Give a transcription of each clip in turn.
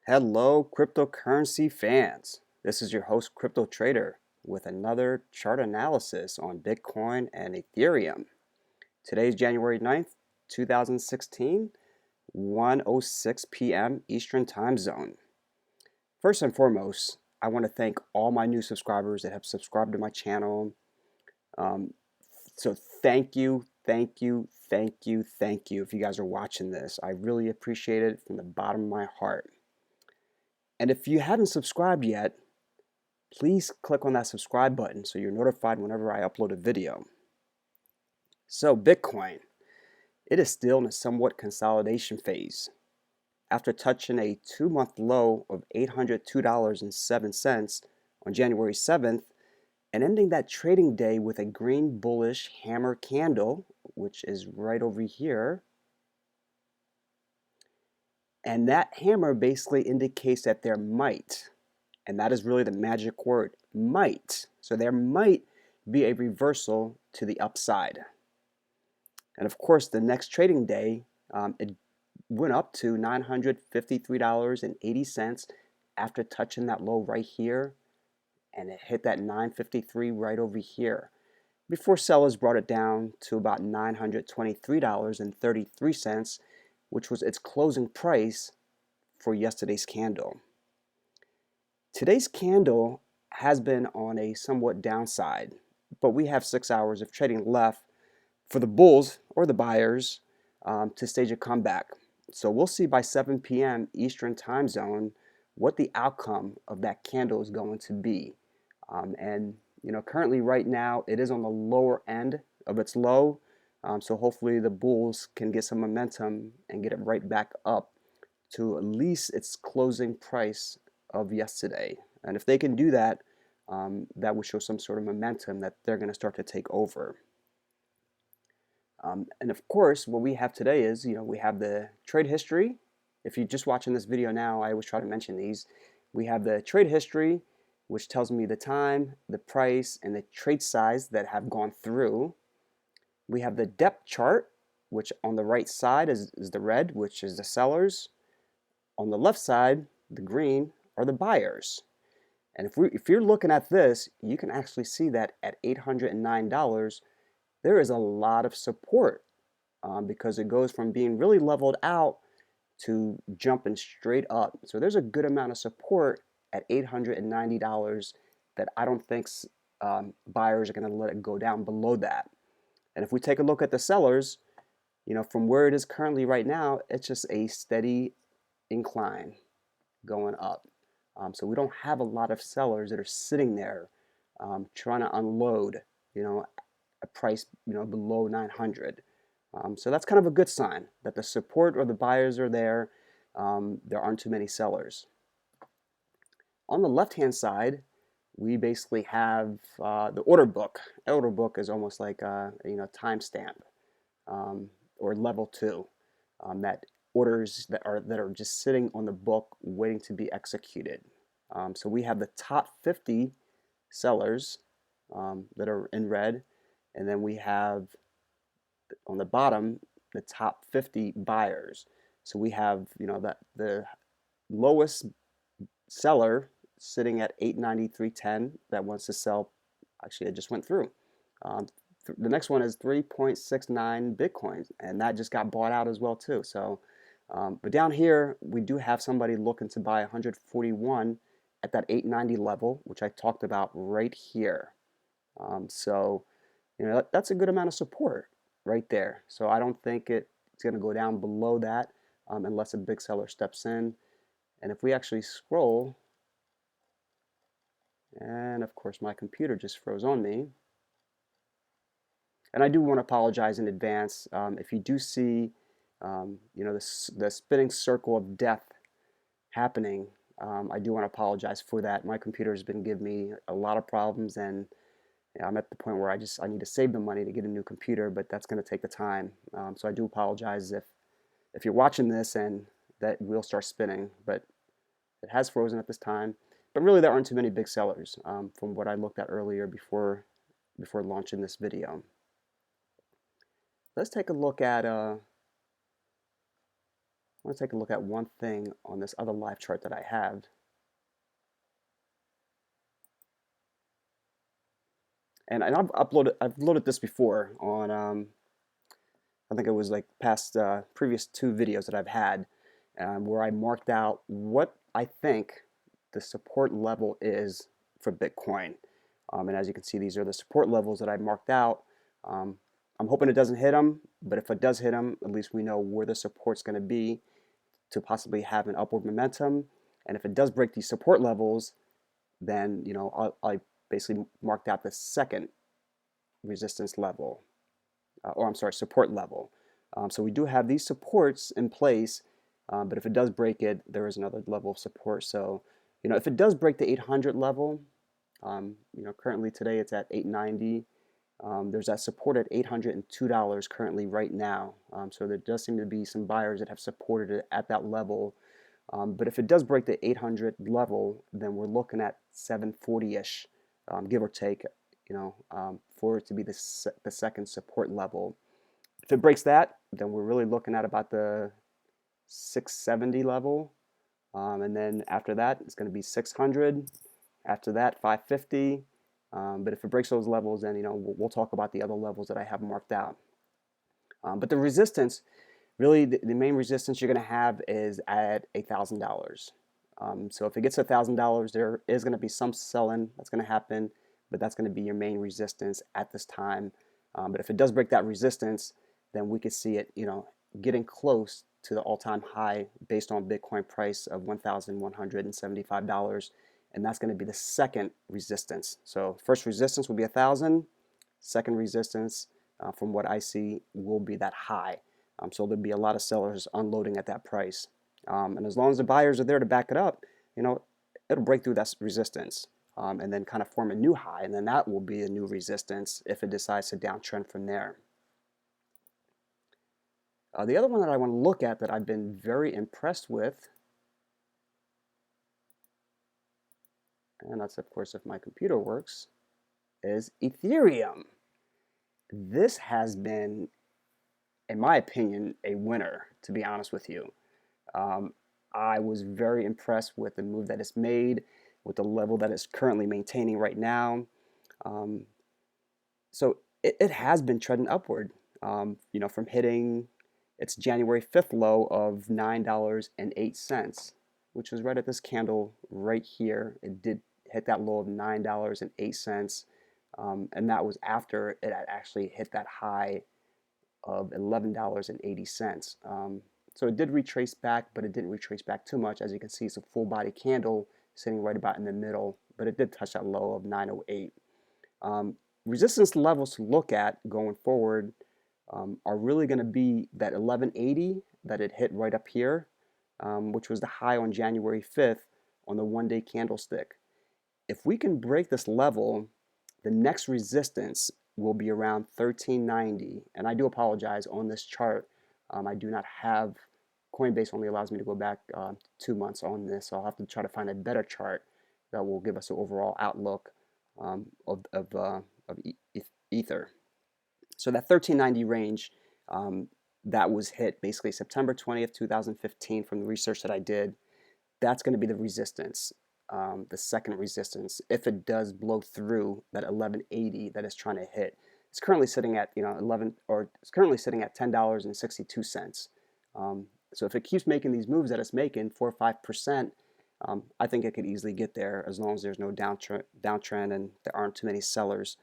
Hello, cryptocurrency fans. This is your host, Crypto Trader, with another chart analysis on Bitcoin and Ethereum. Today is January 9th, 2016, 1:06 p.m. Eastern Time Zone. First and foremost, I want to thank all my new subscribers that have subscribed to my channel. Um, so thank you, thank you, thank you, thank you if you guys are watching this. I really appreciate it from the bottom of my heart. And if you haven't subscribed yet, please click on that subscribe button so you're notified whenever I upload a video. So Bitcoin, it is still in a somewhat consolidation phase. After touching a 2-month low of $802.07 on January 7th and ending that trading day with a green bullish hammer candle, which is right over here. And that hammer basically indicates that there might, and that is really the magic word, might. So there might be a reversal to the upside. And of course, the next trading day, it went up to $953.80 after touching that low right here, and it hit that 953 right over here before sellers brought it down to about $923.33, which was its closing price for yesterday's candle. Today's candle has been on a somewhat downside, but we have 6 hours of trading left for the bulls or the buyers to stage a comeback. So we'll see by 7 p.m. Eastern Time Zone what the outcome of that candle is going to be. And currently right now it is on the lower end of its low. So hopefully the bulls can get some momentum and get it right back up to at least its closing price of yesterday. And if they can do that, that would show some sort of momentum that they're going to start to take over. And of course, what we have today is, we have the trade history. If you're just watching this video now, I always try to mention these. We have the trade history, which tells me the time, the price, and the trade size that have gone through. We have the depth chart, which on the right side is the red, which is the sellers. On the left side, the green, are the buyers. And if you're looking at this, you can actually see that at $809, there is a lot of support because it goes from being really leveled out to jumping straight up. So there's a good amount of support at $890 that I don't think buyers are going to let it go down below that. And if we take a look at the sellers, from where it is currently right now, it's just a steady incline going up. So we don't have a lot of sellers that are sitting there trying to unload, a price, below 900. So that's kind of a good sign that the support or the buyers are there. There aren't too many sellers. On the left-hand side, we basically have the order book. Order book is almost like a timestamp or level 2 that orders that are just sitting on the book waiting to be executed. So we have the top 50 sellers that are in red, and then we have on the bottom the top 50 buyers. So we have the lowest seller sitting at 893.10 that wants to sell. Actually, it just went through. The next one is 3.69 Bitcoin, and that just got bought out as well too. So, but down here we do have somebody looking to buy 141 at that 890 level, which I talked about right here. So, that's a good amount of support right there. So I don't think it's going to go down below that unless a big seller steps in. And if we actually scroll, and of course my computer just froze on me. And I do want to apologize in advance if you do see, the spinning circle of death happening. I do want to apologize for that. My computer has been giving me a lot of problems, and I'm at the point where I need to save the money to get a new computer, but that's going to take the time. So I do apologize if you're watching this and that will start spinning, but it has frozen at this time. But really, there aren't too many big sellers from what I looked at earlier before launching this video. Let's take a look at I want to take a look at one thing on this other live chart that I have. And I've loaded this before on I think it was like past previous two videos that I've had, where I marked out what I think the support level is for Bitcoin. And as you can see, these are the support levels that I marked out. Um, I'm hoping it doesn't hit them, but if it does hit them, at least we know where the support's going to be to possibly have an upward momentum. And if it does break these support levels, then I basically marked out the second resistance level, or I'm sorry, support level. So we do have these supports in place, but if it does break it, there is another level of support. So, if it does break the 800 level, currently today it's at 890. There's that support at $802 currently right now. So there does seem to be some buyers that have supported it at that level. But if it does break the 800 level, then we're looking at 740-ish, give or take, for it to be the second support level. If it breaks that, then we're really looking at about the 670 level. And then after that, it's going to be 600. After that, 550. But if it breaks those levels, then we'll talk about the other levels that I have marked out. But the resistance, really, the main resistance you're going to have is at $1,000. So if it gets $1,000, there is going to be some selling that's going to happen, but that's going to be your main resistance at this time. But if it does break that resistance, then we could see it, getting close to the all-time high based on Bitcoin price of $1,175. And that's going to be the second resistance. So first resistance will be 1,000. Second resistance, from what I see, will be that high. So there'll be a lot of sellers unloading at that price. And as long as the buyers are there to back it up, it'll break through that resistance, and then kind of form a new high. And then that will be a new resistance if it decides to downtrend from there. The other one that I want to look at that I've been very impressed with, and that's of course if my computer works, is Ethereum. This has been, in my opinion, a winner, to be honest with you. I was very impressed with the move that it's made, with the level that it's currently maintaining right now. So it has been trending upward, from hitting its January 5th low of $9.08, which was right at this candle right here. It did hit that low of $9.08, and that was after it had actually hit that high of $11.80. So it did retrace back, but it didn't retrace back too much. As you can see, it's a full body candle sitting right about in the middle, but it did touch that low of 908. Resistance levels to look at going forward are really going to be that 1180 that it hit right up here, which was the high on January 5th on the one-day candlestick. If we can break this level, the next resistance will be around 1390. And I do apologize on this chart. I do not have, Coinbase only allows me to go back 2 months on this, so I'll have to try to find a better chart that will give us an overall outlook of Ether. So that 1390 range, that was hit basically September 20th, 2015 from the research that I did. That's going to be the resistance, the second resistance, if it does blow through that 1180 that it's trying to hit. It's currently sitting at it's currently sitting at $10.62. So if it keeps making these moves that it's making, 4 or 5%, I think it could easily get there as long as there's no downtrend and there aren't too many sellers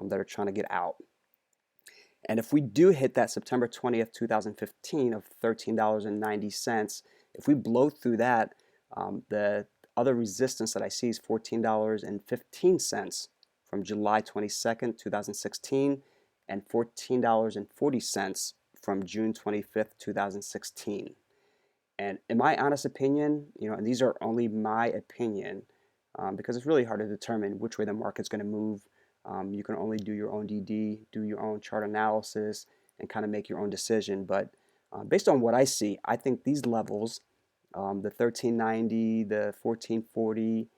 that are trying to get out. And if we do hit that September 20th, 2015 of $13.90, if we blow through that, the other resistance that I see is $14.15 from July 22nd, 2016, and $14.40 from June 25th, 2016. And in my honest opinion, and these are only my opinion, because it's really hard to determine which way the market's going to move. You can only do your own DD, do your own chart analysis, and kind of make your own decision. But based on what I see, I think these levels, the 1390, the 1440,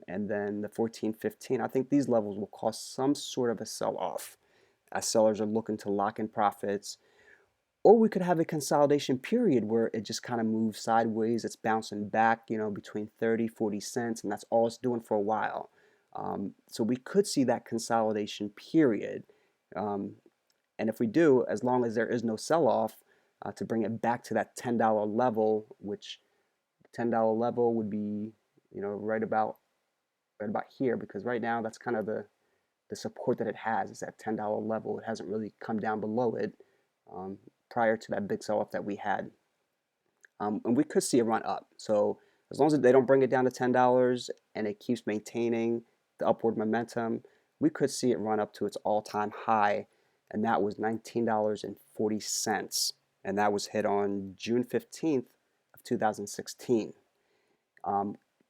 and then the 1415, I think these levels will cause some sort of a sell-off as sellers are looking to lock in profits, Or we could have a consolidation period where it just kind of moves sideways. It's bouncing back, between 30, 40 cents, and that's all it's doing for a while. So we could see that consolidation period. And if we do, as long as there is no sell-off, to bring it back to that $10 level, which $10 level would be, right about here, because right now that's kind of the support that it has is that $10 level. It hasn't really come down below it prior to that big sell-off that we had. And we could see a run up. So as long as they don't bring it down to $10 and it keeps maintaining the upward momentum, we could see it run up to its all-time high, and that was $19.40. And that was hit on June 15th of 2016.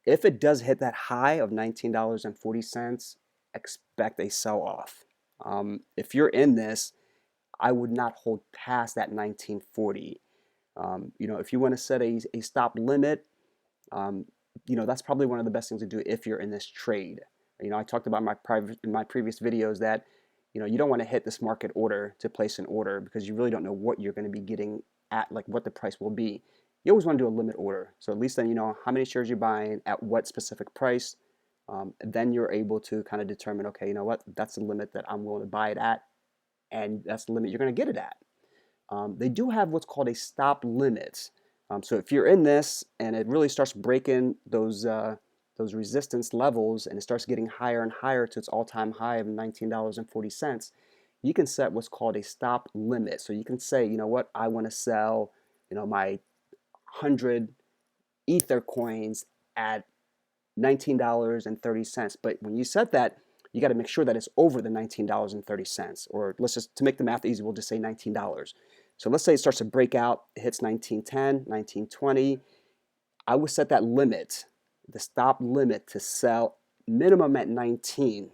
If it does hit that high of $19.40, expect a sell-off. If you're in this, I would not hold past that 1940. If you want to set a stop limit, that's probably one of the best things to do if you're in this trade. I talked about in my previous videos that you don't want to hit this market order to place an order because you really don't know what you're going to be getting at, like what the price will be. You always want to do a limit order, so at least then you know how many shares you're buying at what specific price. Then you're able to kind of determine, okay, you know what, that's the limit that I'm willing to buy it at, and that's the limit you're going to get it at. They do have what's called a stop limit. So if you're in this and it really starts breaking those resistance levels and it starts getting higher and higher to its all-time high of $19.40, you can set what's called a stop limit. So you can say, you know what, I want to sell, my 100 Ether coins at $19.30. But when you set that, you got to make sure that it's over the $19.30. Or let's just, to make the math easy, we'll just say $19. So let's say it starts to break out, it hits 1910, 1920. I would set that limit, the stop limit, to sell minimum at 19,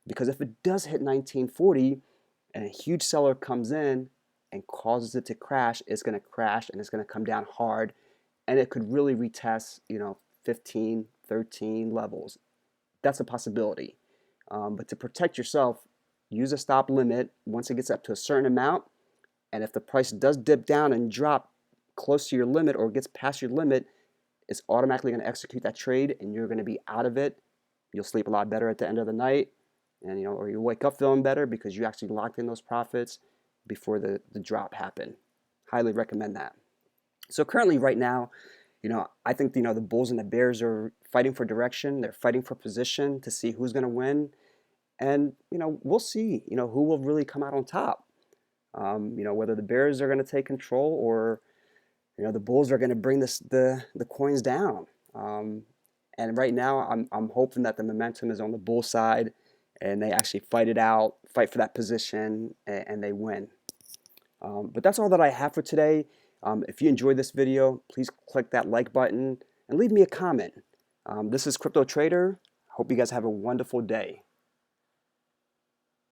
because if it does hit 1940 and a huge seller comes in and causes it to crash, it's going to crash and it's going to come down hard, and it could really retest 15, 13 levels. That's a possibility. But to protect yourself, use a stop limit once it gets up to a certain amount. And if the price does dip down and drop close to your limit or gets past your limit, it's automatically going to execute that trade and you're going to be out of it. You'll sleep a lot better at the end of the night, and or you wake up feeling better because you actually locked in those profits before the drop happened. Highly recommend that. So currently right now, I think the bulls and the bears are fighting for direction. They're fighting for position to see who's going to win, and we'll see who will really come out on top. Whether the bears are going to take control or the bulls are going to bring the coins down. And right now I'm hoping that the momentum is on the bull side and they actually fight it out, fight for that position, and they win. But that's all that I have for today. If you enjoyed this video, please click that like button and leave me a comment. This is Crypto Trader. Hope you guys have a wonderful day.